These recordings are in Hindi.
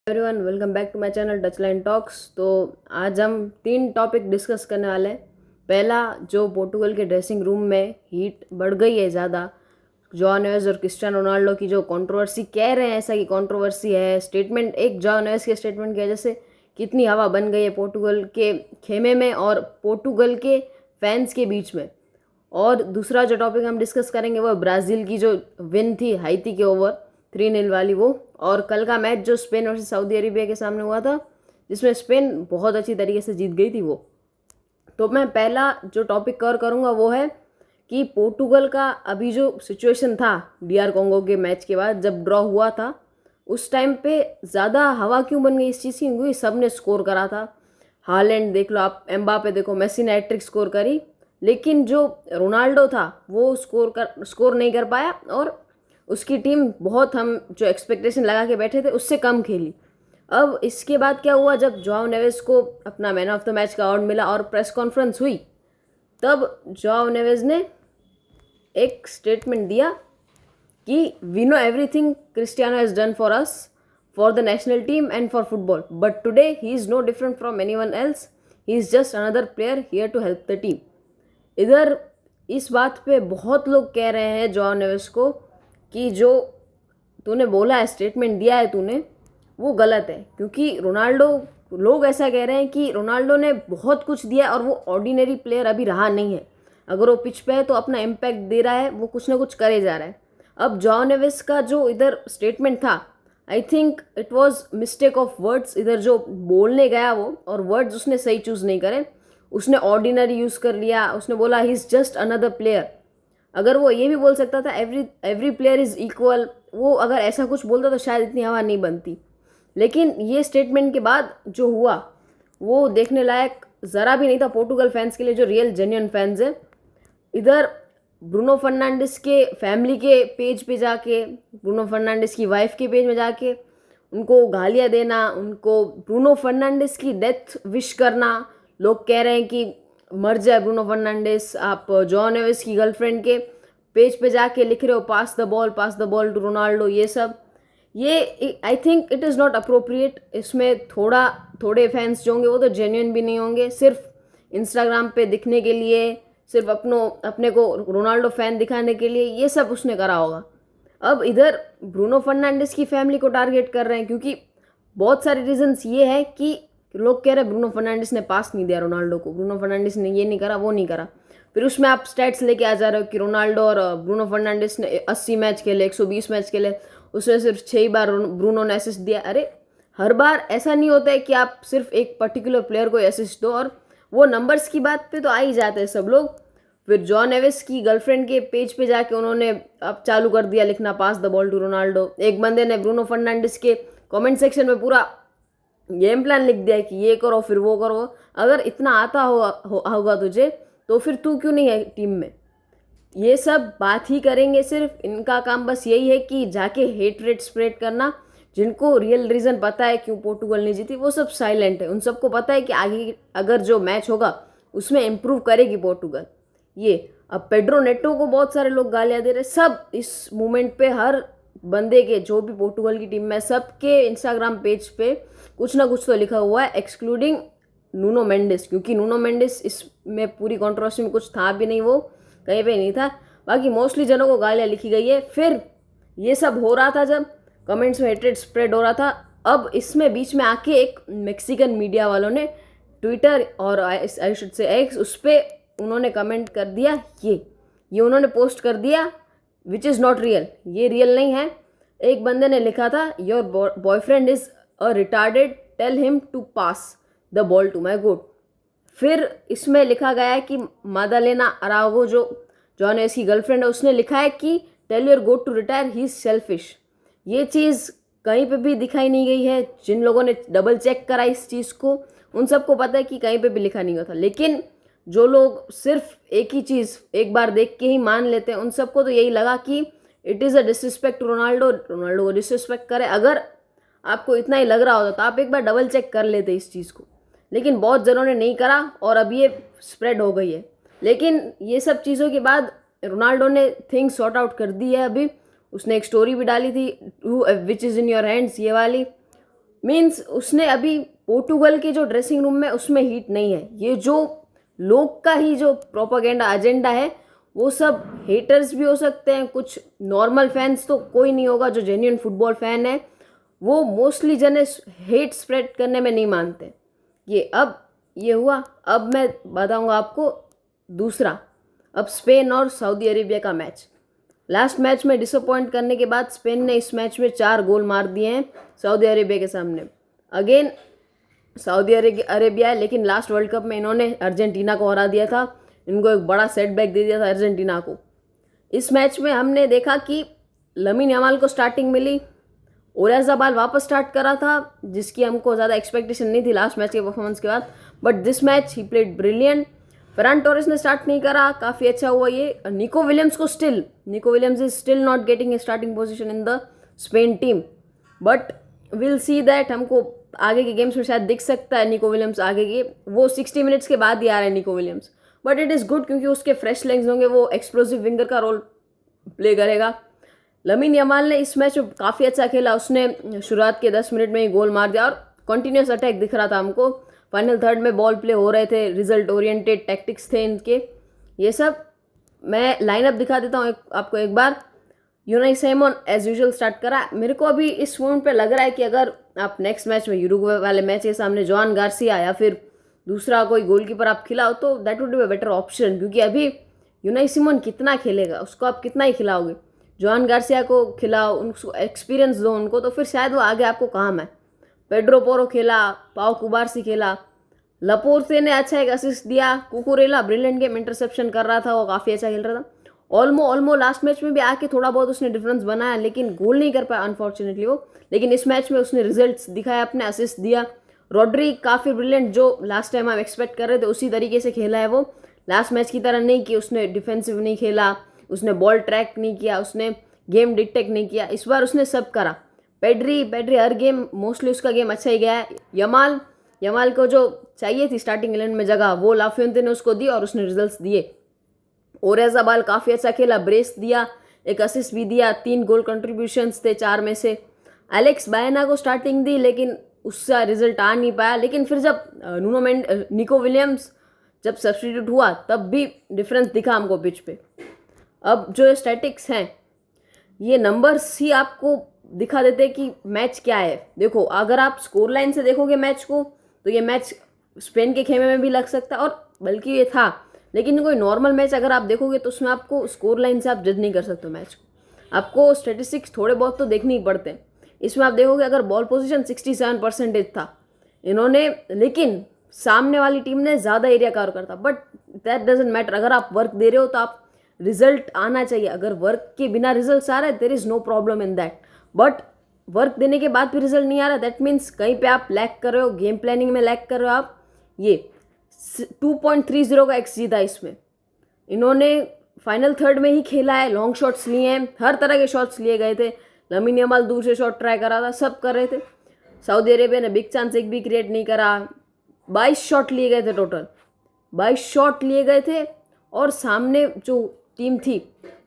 Everyone, welcome back to my channel touch line talks. तो आज हम 3 टॉपिक डिस्कस करने वाले हैं। पहला, जो पोर्टुगल के ड्रेसिंग रूम में हीट बढ़ गई है ज़्यादा, जोआ नेवेस और क्रिस्टियानो रोनाल्डो की जो कंट्रोवर्सी, कह रहे हैं ऐसा कि कंट्रोवर्सी है, स्टेटमेंट, एक जोआ नेवेस के स्टेटमेंट की वजह से कितनी हवा बन गई है पोर्टुगल के खेमे में और पोर्टुगल के फैंस के बीच में। और दूसरा जो टॉपिक हम डिस्कस करेंगे वो ब्राज़ील की जो विन थी हाईती के ओवर 3-0 वाली, वो, और कल का मैच जो स्पेन वर्सेस सऊदी अरेबिया के सामने हुआ था, जिसमें स्पेन बहुत अच्छी तरीके से जीत गई थी वो। तो मैं पहला जो टॉपिक कवर करूँगा वो है कि पोर्टुगल का अभी जो सिचुएशन था डीआर कॉन्गो के मैच के बाद जब ड्रॉ हुआ था, उस टाइम पे ज़्यादा हवा क्यों बन गई इस चीज़ की, क्योंकि सब ने स्कोर करा था। हालैंड देख लो आप, एम्बापे देखो, मेसी ने हैट्रिक स्कोर करी, लेकिन जो रोनाल्डो था वो स्कोर नहीं कर पाया और उसकी टीम बहुत, हम जो एक्सपेक्टेशन लगा के बैठे थे उससे कम खेली। अब इसके बाद क्या हुआ, जब जोआओ नेवेस को अपना मैन ऑफ द मैच का अवार्ड मिला और प्रेस कॉन्फ्रेंस हुई, तब जोआओ नेवेस ने एक स्टेटमेंट दिया कि we know everything Cristiano has done for us, for the national team and for football, but today he is no different from anyone else, he is just another player here to help the team. इधर इस बात पे बहुत लोग कह रहे हैं जोआओ नेवेस को कि जो तूने बोला है, स्टेटमेंट दिया है तूने, वो गलत है, क्योंकि रोनाल्डो, लोग ऐसा कह रहे हैं कि रोनाल्डो ने बहुत कुछ दिया और वो ऑर्डिनरी प्लेयर अभी रहा नहीं है। अगर वो पिच पे है तो अपना इम्पैक्ट दे रहा है, वो कुछ ना कुछ करे जा रहा है। अब जोआओ नेवेस का जो इधर स्टेटमेंट था, I think it was mistake of words. इधर जो बोलने गया वो, और वर्ड्स उसने सही चूज़ नहीं करे, उसने ऑर्डिनरी यूज़ कर लिया। उसने बोला ही इज़ जस्ट अनदर प्लेयर। अगर वो ये भी बोल सकता था एवरी प्लेयर इज़ इक्वल, वो अगर ऐसा कुछ बोलता तो शायद इतनी हवा नहीं बनती। लेकिन ये स्टेटमेंट के बाद जो हुआ वो देखने लायक ज़रा भी नहीं था पोर्टुगल फैंस के लिए, जो रियल जेन्युइन फैंस है। इधर ब्रूनो फर्नांडिस के फैमिली के पेज पे जाके, ब्रूनो फर्नांडिस की वाइफ के पेज में जाके उनको गालियाँ देना, उनको ब्रूनो फर्नांडिस की डेथ विश करना। लोग कह रहे हैं कि मर जाए ब्रूनो फर्नांडिस। आप जोआओ नेवेस की गर्लफ्रेंड के पेज पे जाके लिख रहे हो पास द बॉल टू रोनाल्डो। ये सब, ये I think it is not appropriate. इसमें थोड़े फैंस जो होंगे वो तो जेन्युइन भी नहीं होंगे, सिर्फ इंस्टाग्राम पे दिखने के लिए, सिर्फ अपने को रोनाल्डो फैन दिखाने के लिए ये सब उसने करा होगा। अब इधर ब्रूनो फर्नांडिस की फैमिली को टारगेट कर रहे हैं, क्योंकि बहुत सारे रीजंस ये है कि लोग कह रहे हैं ब्रूनो फर्नांडिस ने पास नहीं दिया रोनाल्डो को, ब्रूनो फर्नांडिस ने ये नहीं करा, वो नहीं करा। फिर उसमें आप स्टैट्स लेके आ जा रहे हो कि रोनाल्डो और ब्रूनो फर्नांडिस ने 80 मैच खेले, 120 मैच खेले, उसमें सिर्फ 6 बार ब्रूनो ने असिस्ट दिया। अरे हर बार ऐसा नहीं होता है कि आप सिर्फ एक पर्टिकुलर प्लेयर को असिस्ट दो, और वो नंबर्स की बात पे तो आ ही जाते हैं सब लोग। फिर जोआओ नेवेस की गर्लफ्रेंड के पेज पे जाके उन्होंने अब चालू कर दिया लिखना पास द बॉल टू रोनाल्डो। एक बंदे ने ब्रूनो फर्नांडिस के कमेंट सेक्शन में पूरा गेम प्लान लिख दिया कि ये करो फिर वो करो। अगर इतना आता होगा तुझे तो फिर तू क्यों नहीं है टीम में। ये सब बात ही करेंगे, सिर्फ इनका काम बस यही है कि जाके हेट रेट स्प्रेड करना। जिनको रियल रीज़न पता है क्यों पोर्टुगल नहीं जीती, वो सब साइलेंट है। उन सबको पता है कि आगे अगर जो मैच होगा उसमें इम्प्रूव करेगी पोर्टुगल। ये अब पेड्रो नेटो को बहुत सारे लोग गालियाँ दे रहे, सब इस मूवमेंट पे, हर बंदे के जो भी पोर्टुगल की टीम में, सबके इंस्टाग्राम पेज पे कुछ ना कुछ तो लिखा हुआ है, एक्सक्लूडिंग नूनो मेंडिस, क्योंकि नूनो मेंडिस इसमें पूरी कंट्रोवर्सी में कुछ था भी नहीं, वो कहीं पे नहीं था। बाकी मोस्टली जनों को गालियाँ लिखी गई है। फिर ये सब हो रहा था जब कमेंट्स में हेट्रेड स्प्रेड हो रहा था, अब इसमें बीच में आके एक मेक्सिकन मीडिया वालों ने ट्विटर और आई शुड से एक्स, उस पर उन्होंने कमेंट कर दिया, ये उन्होंने पोस्ट कर दिया विच इज़ नॉट रियल, ये रियल नहीं है। एक बंदे ने लिखा था your boyfriend is a retarded, tell him to pass the ball to my goat. फिर इसमें लिखा गया है कि मादालेना अरागो जो जॉन एस की गर्लफ्रेंड है, उसने लिखा है कि tell your goat to retire, he is selfish. ये चीज़ कहीं पे भी दिखाई नहीं गई है। जिन लोगों ने डबल चेक करा इस चीज़ को, उन सबको पता है कि कहीं पे भी लिखा नहीं हुआ था। लेकिन जो लोग सिर्फ एक ही चीज़ एक बार देख के ही मान लेते हैं, उन सबको तो यही लगा कि it is a disrespect to Ronaldo को डिसरिस्पेक्ट करे। अगर आपको इतना ही लग रहा होता तो आप एक बार डबल चेक कर लेते इस चीज़ को, लेकिन बहुत जनों ने नहीं करा और अब ये स्प्रेड हो गई है। लेकिन ये सब चीज़ों के बाद रोनाल्डो ने थिंग्स सॉर्ट आउट कर दी है। अभी उसने एक स्टोरी भी डाली थी, which is in your hands, ये वाली, मीन्स उसने अभी पोर्टुगल के जो ड्रेसिंग रूम में उसमें हीट नहीं है। ये जो लोग का ही जो प्रोपागेंडा एजेंडा है, वो सब हेटर्स भी हो सकते हैं, कुछ नॉर्मल फैंस तो कोई नहीं होगा। जो जेन्युइन फुटबॉल फैन है वो मोस्टली जने हेट स्प्रेड करने में नहीं मानते। ये हुआ। अब मैं बताऊंगा आपको दूसरा। अब स्पेन और सऊदी अरेबिया का मैच। लास्ट मैच में डिसअपॉइंट करने के बाद स्पेन ने इस मैच में 4 गोल मार दिए हैं सऊदी अरेबिया के सामने। अगेन सऊदी अरेबिया है, लेकिन लास्ट वर्ल्ड कप में इन्होंने अर्जेंटीना को हरा दिया था। इनको एक बड़ा सेटबैक दे दिया था अर्जेंटीना को। इस मैच में हमने देखा कि लमीन यमाल को स्टार्टिंग मिली, ओयारज़ाबाल वापस स्टार्ट करा था, जिसकी हमको ज़्यादा एक्सपेक्टेशन नहीं थी लास्ट मैच के परफॉर्मेंस के बाद, but this match he played brilliant. Farhan Torres ने स्टार्ट नहीं करा, काफ़ी अच्छा हुआ ये। Nico Williams is still not getting a starting position in the Spain team, but will see that. हमको आगे के गेम्स में शायद दिख सकता है निको विलियम्स आगे के, वो 60 मिनट्स के बाद ही आ रहे हैं Nico Williams, but it is good क्योंकि उसके फ्रेश लेग्स होंगे, वो एक्सप्लोसिव विंगर का रोल प्ले करेगा। लमीन यमाल ने इस मैच में काफ़ी अच्छा खेला। उसने शुरुआत के 10 मिनट में ही गोल मार दिया और कंटिन्यूस अटैक दिख रहा था हमको। फाइनल थर्ड में बॉल प्ले हो रहे थे, रिजल्ट ओरिएंटेड टैक्टिक्स थे इनके। ये सब मैं लाइनअप दिखा देता हूँ आपको एक बार। Unai Simone as usual start करा। मेरे को अभी इस मोमेंट पे लग रहा है कि अगर आप नेक्स्ट मैच में यूरुग्वे वाले मैच के सामने जोआन गार्सिया या फिर दूसरा कोई गोलकीपर आप खिलाओ तो that would be a better option, क्योंकि अभी यूनाई सिमोन कितना खेलेगा, उसको आप कितना ही खिलाओगे। जोआन गार्सिया को खिलाओ, उनको एक्सपीरियंस दो उनको, तो फिर शायद वो आगे आपको काम है। पेड्रो पोरो खेला, पाओ कुबार्सी खेला, लपोर्ते ने अच्छा एक असिस्ट दिया, कुकुरेला ब्रिलियंट गेम, इंटरसेप्शन कर रहा था, वो काफ़ी अच्छा खेल रहा था। ऑल्मो लास्ट मैच में भी आके थोड़ा बहुत उसने डिफरेंस बनाया, लेकिन गोल नहीं कर पाया अनफॉर्चुनेटली वो। लेकिन इस मैच में उसने रिजल्ट्स दिखाया, अपने असिस्ट दिया। रॉड्री काफ़ी ब्रिलियंट, जो लास्ट टाइम हम एक्सपेक्ट कर रहे थे उसी तरीके से खेला है वो। लास्ट मैच की तरह नहीं कि उसने डिफेंसिव नहीं खेला, उसने बॉल ट्रैक नहीं किया, उसने गेम डिक्टेक्ट नहीं किया। इस बार उसने सब करा। पेड्री हर गेम मोस्टली उसका गेम अच्छा ही गया है। यमाल को जो चाहिए थी स्टार्टिंग 11 में जगह, वो लाफियोंते ने उसको दी और उसने रिजल्ट्स दिए। ओयारज़ाबाल काफ़ी अच्छा खेला, ब्रेस दिया, एक असिस्ट भी दिया, 3 गोल कंट्रीब्यूशंस थे 4 में से। एलेक्स बायना को स्टार्टिंग दी, लेकिन उसका रिजल्ट आ नहीं पाया। लेकिन फिर जब निको विलियम्स जब सब्स्टिट्यूट हुआ तब भी डिफरेंस दिखा हमको पिच पे। अब जो स्टैटिक्स हैं, ये नंबर्स ही आपको दिखा देते कि मैच क्या है। देखो, अगर आप स्कोर लाइन से देखोगे मैच को तो ये मैच स्पेन के खेमे में भी लग सकता है, और बल्कि ये था। लेकिन कोई नॉर्मल मैच अगर आप देखोगे तो उसमें आपको स्कोर लाइन से आप जज नहीं कर सकते मैच को, आपको स्टेटिस्टिक्स थोड़े बहुत तो देखने ही पड़ते हैं। इसमें आप देखोगे अगर बॉल पोजीशन 67% था इन्होंने, लेकिन सामने वाली टीम ने ज़्यादा एरिया कवर करता, बट दैट डजेंट मैटर। अगर आप वर्क दे रहे हो तो आप रिजल्ट आना चाहिए। अगर वर्क के बिना रिजल्ट आ रहा है, there is no problem in that, but work देने के बाद भी रिजल्ट नहीं आ रहा, दैट मीन्स कहीं पे आप लैक कर रहे हो, गेम प्लानिंग में लैक कर रहे हो आप। ये 2.30 का XG था इसमें। इन्होंने फाइनल थर्ड में ही खेला है, लॉन्ग शॉट्स लिए हैं, हर तरह के शॉट्स लिए गए थे। लमीन यमाल दूर से शॉट ट्राई करा था, सब कर रहे थे। सऊदी अरेबिया ने बिग चांस एक भी क्रिएट नहीं करा। 22 शॉट लिए गए थे, टोटल 22 शॉट लिए गए थे। और सामने जो टीम थी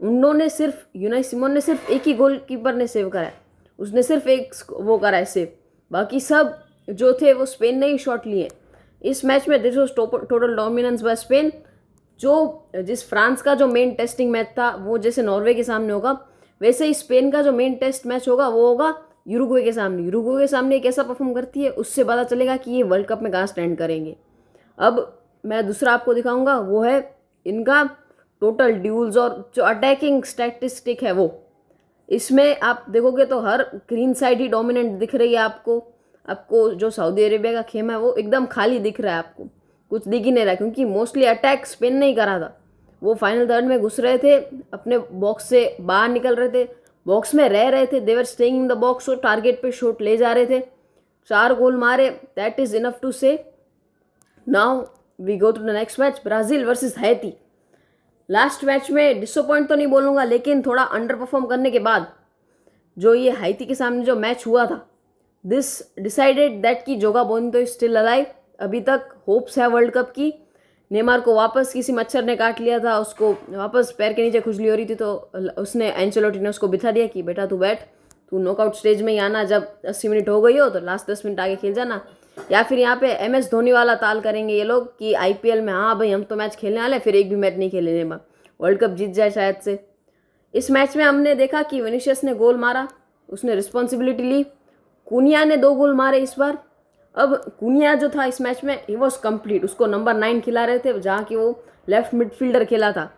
उन्होंने सिर्फ, यूनाई सिमोन ने सिर्फ एक ही गोल कीपर ने सेव करा है, उसने सिर्फ एक वो करा है सेव, बाकी सब जो थे वो स्पेन ने ही शॉट लिए। इस मैच में this was total dominance by Spain. जिस फ्रांस का जो मेन टेस्टिंग मैच था वो जैसे नॉर्वे के सामने होगा, वैसे ही स्पेन का जो मेन टेस्ट मैच होगा वो होगा यूरुग्वे के सामने। यूरुग्वे के सामने कैसा परफॉर्म करती है उससे पता चलेगा कि ये वर्ल्ड कप में कहाँ स्टैंड करेंगे। अब मैं दूसरा आपको दिखाऊंगा, वो है इनका टोटल ड्यूल्स और जो अटैकिंग स्टैटिस्टिक है वो। इसमें आप देखोगे तो हर ग्रीन साइड ही डोमिनेंट दिख रही है आपको जो सऊदी अरेबिया का खेमा है वो एकदम खाली दिख रहा है, आपको कुछ दिख ही नहीं रहा, क्योंकि मोस्टली अटैक स्पेन नहीं करा था। वो फाइनल थर्ड में घुस रहे थे, अपने बॉक्स से बाहर निकल रहे थे, बॉक्स में रह रहे थे, they were staying in the box, और टारगेट पे शॉट ले जा रहे थे। 4 गोल मारे, that is enough to say. Now we go to the next match, Brazil versus Haiti. Last match में डिसअपॉइंट तो नहीं बोलूँगा, लेकिन थोड़ा अंडर परफॉर्म करने के बाद जो ये हैती के सामने जो मैच हुआ था, दिस डिसाइडेड दैट कि जोगा बोनितो इज स्टिल अलाइव। अभी तक होप्स है वर्ल्ड कप की। नेमार को वापस किसी मच्छर ने काट लिया था, उसको वापस पैर के नीचे खुजली हो रही थी, तो उसने एंचेलोटी ने उसको बिठा दिया कि बेटा तू बैठ, तू नॉकआउट स्टेज में ही आना, जब 80 मिनट हो गई हो तो लास्ट 10 मिनट आगे खेल जाना। या फिर यहाँ पे MS धोनी वाला ताल करेंगे ये लोग कि IPL में हाँ भाई हम तो मैच खेलने वाले, फिर एक भी मैच नहीं खेलने में वर्ल्ड कप जीत जाए शायद से। इस मैच में हमने देखा कि विनीशियस ने गोल मारा, उसने रिस्पॉन्सिबिलिटी ली। कुनिया ने 2 गोल मारे इस बार। अब कुनिया जो था इस मैच में ही वॉज कंप्लीट, उसको नंबर 9 खिला रहे थे, जहाँ की वो लेफ्ट मिडफील्डर खेला था।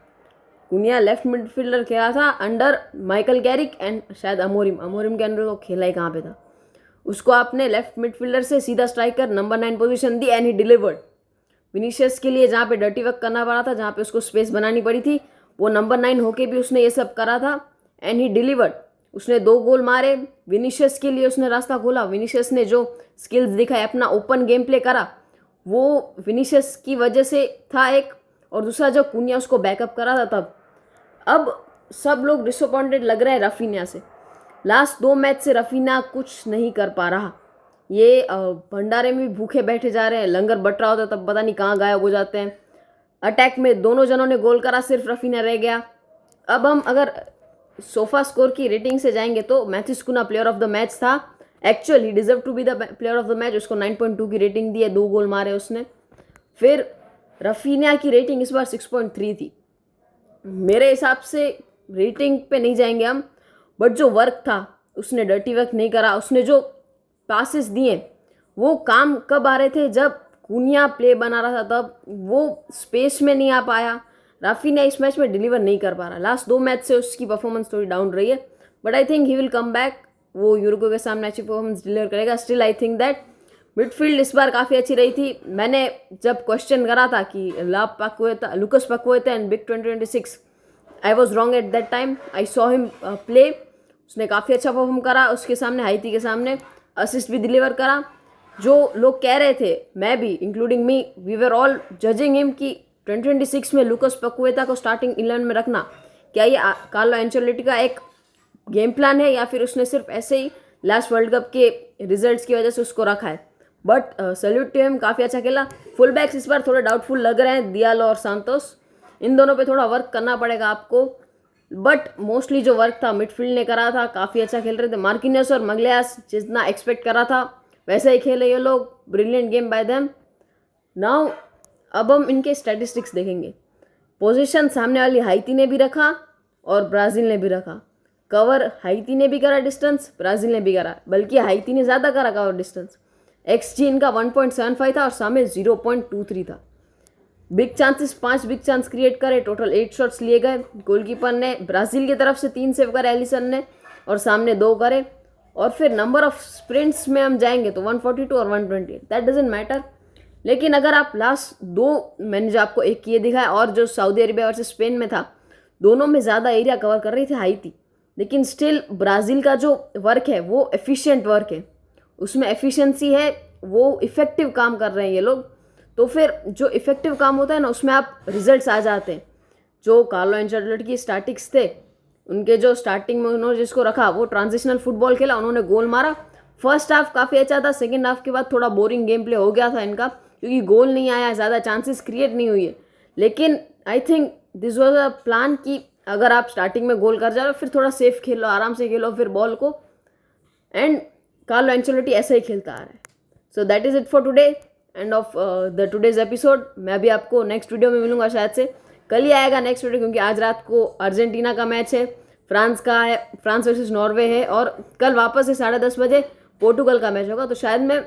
कुनिया लेफ्ट मिडफील्डर खेला था अंडर माइकल कैरिक एंड शायद अमोरिम के अंडर वो खेला ही कहाँ पे था। उसको आपने लेफ्ट मिडफील्डर से सीधा striker number 9 position the and he delivered. Vinicius के लिए जहाँ पे डर्टी वर्क करना पड़ा था, जहाँ पे उसको स्पेस बनानी पड़ी थी, वो नंबर 9 होके भी उसने ये सब करा था एंड ही डिलीवर्ड। उसने 2 गोल मारे, विनीशियस के लिए उसने रास्ता खोला। विनीशियस ने जो स्किल्स दिखाए, अपना ओपन गेम प्ले करा, वो विनीशियस की वजह से था एक, और दूसरा जब कुनिया उसको बैकअप करा था तब। अब सब लोग डिसअपॉइंटेड लग रहे हैं रफीना से। लास्ट 2 मैच से रफीना कुछ नहीं कर पा रहा। ये भंडारे में भी भूखे बैठे जा रहे हैं, लंगर बट रहा होता है तब पता नहीं कहाँ गायब हो जाते हैं। अटैक में दोनों जनों ने गोल करा, सिर्फ रफीना रह गया। अब हम अगर सोफा स्कोर की रेटिंग से जाएंगे तो Matheus Cunha player of the match था। Actually deserve to be the player of the match. उसको 9.2 की रेटिंग दी है, 2 गोल मारे उसने। फिर रफीना की रेटिंग इस बार 6.3 थी। मेरे हिसाब से रेटिंग पे नहीं जाएंगे हम, बट जो वर्क था उसने डर्टी वर्क नहीं करा। उसने जो पासेस दिए वो काम कब आ रहे थे, जब कुनिया प्ले बना रहा था तब। वो स्पेस में नहीं आ पाया। राफीना इस मैच में डिलीवर नहीं कर पा रहा। लास्ट 2 मैच से उसकी परफॉर्मेंस थोड़ी डाउन रही है, but I think he will come back. वो यूरुग्वे के सामने अच्छी परफॉर्मेंस डिलीवर करेगा। Still I think that midfield इस बार काफ़ी अच्छी रही थी। मैंने जब क्वेश्चन करा था कि Lucas Paqueta and big 2026, I was wrong at that time. I saw him play, उसने काफ़ी अच्छा परफॉर्म करा उसके सामने, हाइती के सामने। असिस्ट भी डिलीवर करा। जो लोग कह रहे थे, मैं भी including me, we were all judging him कि 2026 में लुकस पकवेता को स्टार्टिंग 11 में रखना, क्या ये कार्लो एंचेलोटी का एक गेम प्लान है या फिर उसने सिर्फ ऐसे ही लास्ट वर्ल्ड कप के रिजल्ट्स की वजह से उसको रखा है। बट सैल्यूट टू हिम, काफ़ी अच्छा खेला। फुल बैक्स इस बार थोड़े डाउटफुल लग रहे हैं, दियालो और सांतोस। इन दोनों पे थोड़ा वर्क करना पड़ेगा आपको, बट मोस्टली जो वर्क था मिडफील्ड ने करा था। काफ़ी अच्छा खेल रहे थे मार्किनियस और मगलियास, जितना एक्सपेक्ट करा था वैसे ही खेले ये लोग। Brilliant game bye them. Now अब हम इनके स्टैटिस्टिक्स देखेंगे। पोजीशन सामने वाली हाइती ने भी रखा और ब्राज़ील ने भी रखा। कवर हाइती ने भी करा, डिस्टेंस ब्राज़ील ने भी करा, बल्कि हाइती ने ज़्यादा करा कवर डिस्टेंस। XG इनका 1.75 था और सामने 0.23 था। Big chances 5 big chance create करे, टोटल 8 शॉट्स लिए गए। गोलकीपर ने ब्राज़ील की तरफ से 3 सेव करे एलिसन ने, और सामने 2 करे। और फिर नंबर ऑफ स्प्रिंट्स में हम जाएंगे तो 142 और 128, दैट डजेंट मैटर। लेकिन अगर आप लास्ट 2, मैंने जो आपको एक ये दिखाया और जो सऊदी अरेबिया वर्सेस स्पेन में था, दोनों में ज़्यादा एरिया कवर कर रही थी हाइती। लेकिन स्टिल ब्राज़ील का जो वर्क है वो एफिशिएंट वर्क है, उसमें एफिशिएंसी है, वो इफ़ेक्टिव काम कर रहे हैं ये लोग। तो फिर जो इफ़ेक्टिव काम होता है ना, उसमें आप रिजल्ट्स आ जाते हैं। जो कार्लो एंचेलोटी की स्टैटिक्स थे, उनके जो स्टार्टिंग में उन्होंने जिसको रखा वो ट्रांजिशनल फुटबॉल खेला, उन्होंने गोल मारा। फर्स्ट हाफ काफ़ी अच्छा था, सेकेंड हाफ के बाद थोड़ा बोरिंग गेम प्ले हो गया था इनका, क्योंकि गोल नहीं आया, ज़्यादा चांसेस क्रिएट नहीं हुई है। लेकिन I think this was a plan कि अगर आप स्टार्टिंग में गोल कर जाओ फिर थोड़ा सेफ खेलो, आराम से खेलो फिर बॉल को, एंड कार्लो एंचेलोटी ऐसा ही खेलता आ रहा है। सो that is it for today, end of the today's episode. मैं भी आपको नेक्स्ट वीडियो में मिलूंगा, शायद से कल ही आएगा नेक्स्ट वीडियो, क्योंकि आज रात को अर्जेंटीना का मैच है, फ्रांस का है, फ्रांस वर्सेस नॉर्वे है, और कल वापस से 10:30 बजे पोर्टुगल का मैच होगा। तो शायद मैं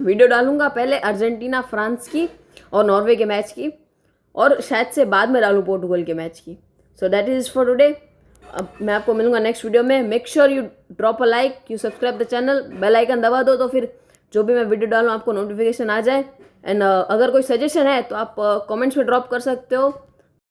वीडियो डालूंगा पहले अर्जेंटीना फ्रांस की और नॉर्वे के मैच की, और शायद से बाद में डालूँ पोर्टुगल के मैच की। So that is for today. अब मैं आपको मिलूंगा नेक्स्ट वीडियो में। Make sure you drop a like, you subscribe the channel, bell icon दबा दो, तो फिर जो भी मैं वीडियो डालूँ आपको नोटिफिकेशन आ जाए। एंड अगर कोई सजेशन है तो आप कमेंट्स में ड्रॉप कर सकते हो।